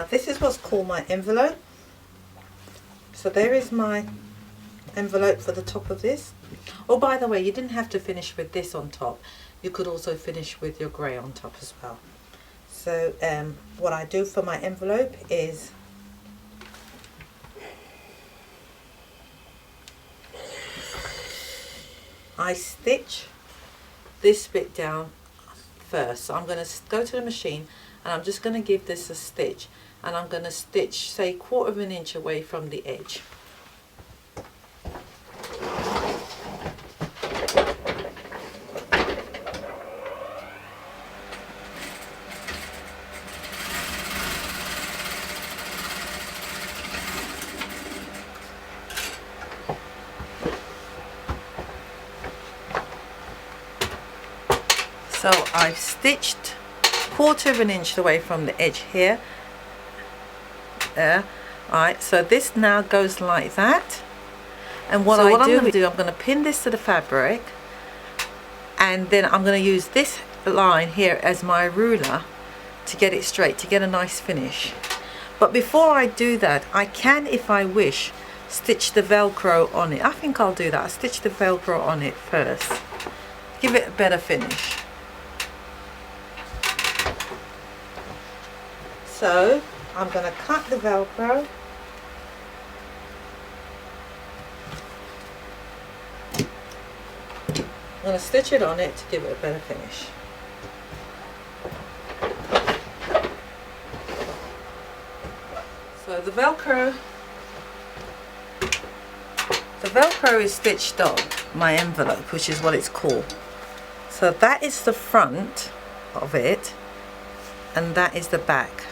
This is what's called my envelope. So there is my envelope for the top of this. Oh, by the way, you didn't have to finish with this on top. You could also finish with your grey on top as well. So what I do for my envelope is I stitch this bit down first. So I'm going to go to the machine and I'm just going to give this a stitch, and I'm going to stitch, say, 1/4 inch away from the edge. So I've stitched 1/4 inch away from the edge here. There. Right, so this now goes like that. And what I'm going to do, I'm going to pin this to the fabric, and then I'm going to use this line here as my ruler to get it straight, to get a nice finish. But before I do that, I can, if I wish, stitch the Velcro on it. I think I'll do that. I'll stitch the Velcro on it first. Give it a better finish. So I'm going to cut the Velcro. I'm going to stitch it on it to give it a better finish. So the Velcro is stitched on my envelope, which is what it's called. So that is the front of it, and that is the back.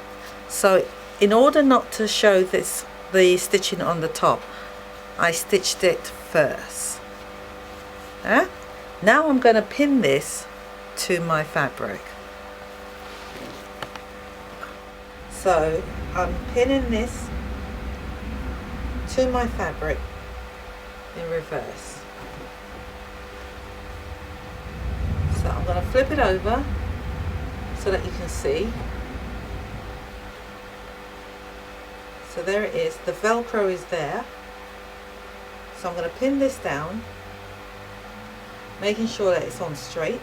So in order not to show the stitching on the top, I stitched it first. Now I'm going to pin this to my fabric. So I'm pinning this to my fabric in reverse. So I'm going to flip it over so that you can see. So there it is, the Velcro is there. So I'm going to pin this down, making sure that it's on straight.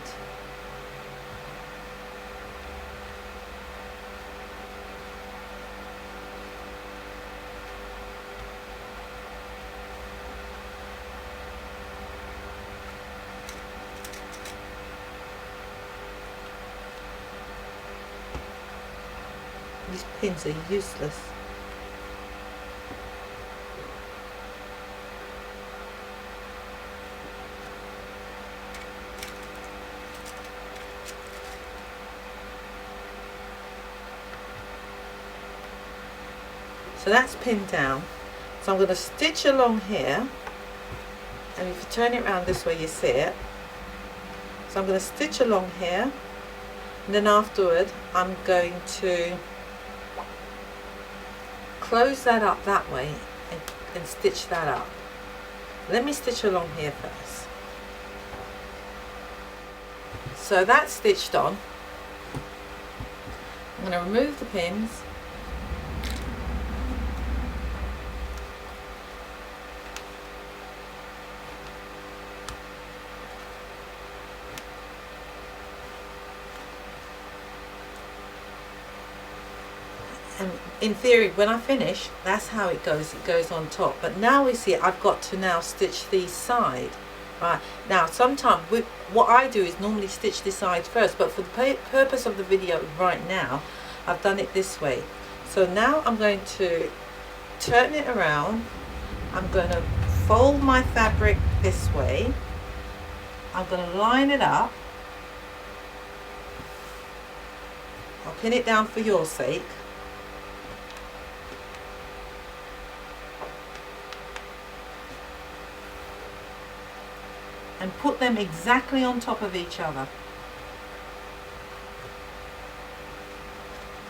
These pins are useless. So that's pinned down. So I'm going to stitch along here, and if you turn it around this way you see it. So I'm going to stitch along here, and then afterward I'm going to close that up that way and stitch that up. Let me stitch along here first. So that's stitched on. I'm going to remove the pins. And in theory, when I finish, that's how it goes on top. But now we see I've got to now stitch the side. Right, now sometimes what I do is normally stitch the side first, but for the purpose of the video right now, I've done it this way. So now I'm going to turn it around. I'm going to fold my fabric this way. I'm going to line it up. I'll pin it down for your sake. And put them exactly on top of each other.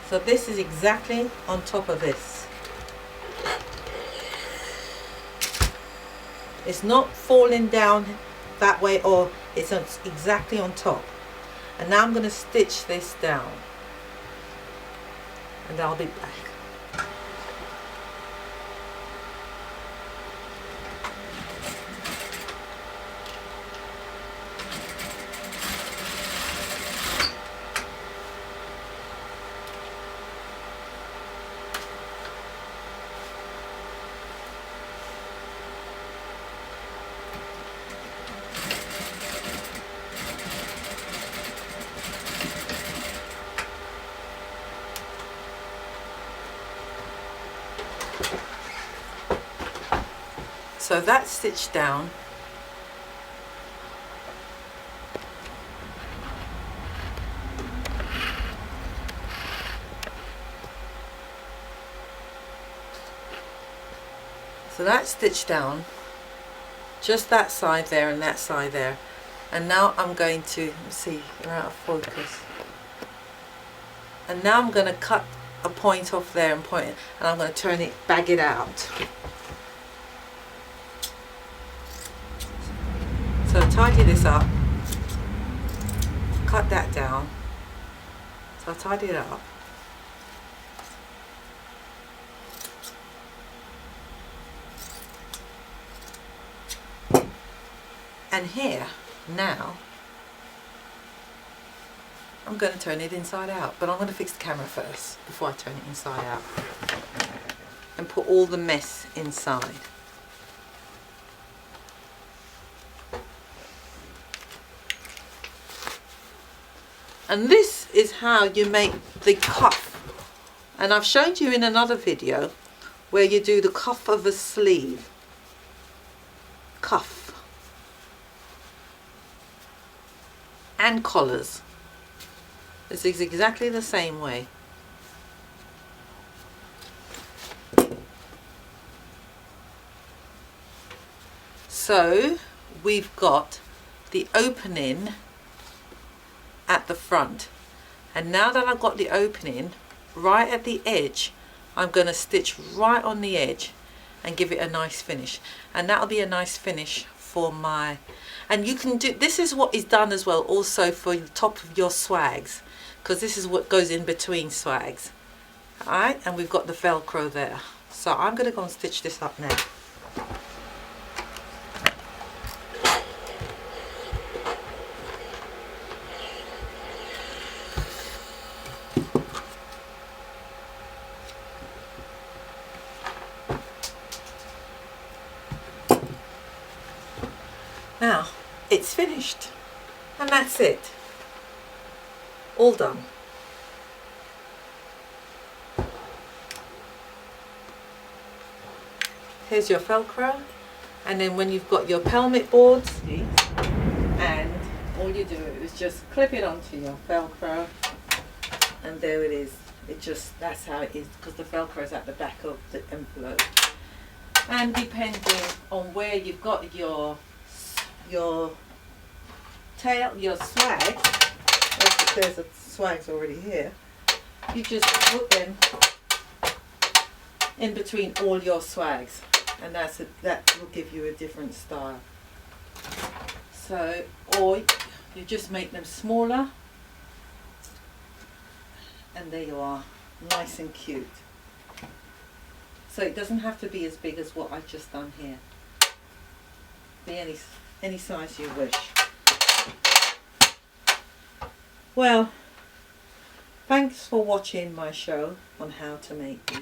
So this is exactly on top of this. It's not falling down that way, or it's exactly on top. And now I'm going to stitch this down, and I'll be back. So that's stitched down. So that's stitched down, just that side there and that side there. And now I'm going to, let's see, you're out of focus. And now I'm going to cut a point off there and point it, and I'm going to turn it, bag it out. So tidy this up, cut that down. So I'll tidy it up. And here, now, I'm going to turn it inside out, but I'm going to fix the camera first before I turn it inside out and put all the mess inside. And this is how you make the cuff. And I've shown you in another video where you do the cuff of a sleeve. Cuff. And collars. This is exactly the same way. So we've got the opening at the front, and now that I've got the opening right at the edge, I'm going to stitch right on the edge and give it a nice finish, and that'll be a nice finish for my, and you can do, this is what is done as well also for the top of your swags, because this is what goes in between swags. Alright, and we've got the Velcro there. So I'm going to go and stitch this up now. Now, it's finished, and that's it. All done. Here's your Velcro, and then when you've got your pelmet boards, and all you do is just clip it onto your Velcro, and there it is. It just, that's how it is, because the Velcro is at the back of the envelope. And depending on where you've got your tail, your swag, there's a swags already here, you just put them in between all your swags, and that will give you a different style. So, or you just make them smaller, and there you are, nice and cute. So it doesn't have to be as big as what I've just done here. Be any size you wish. Well, thanks for watching my show on how to make these.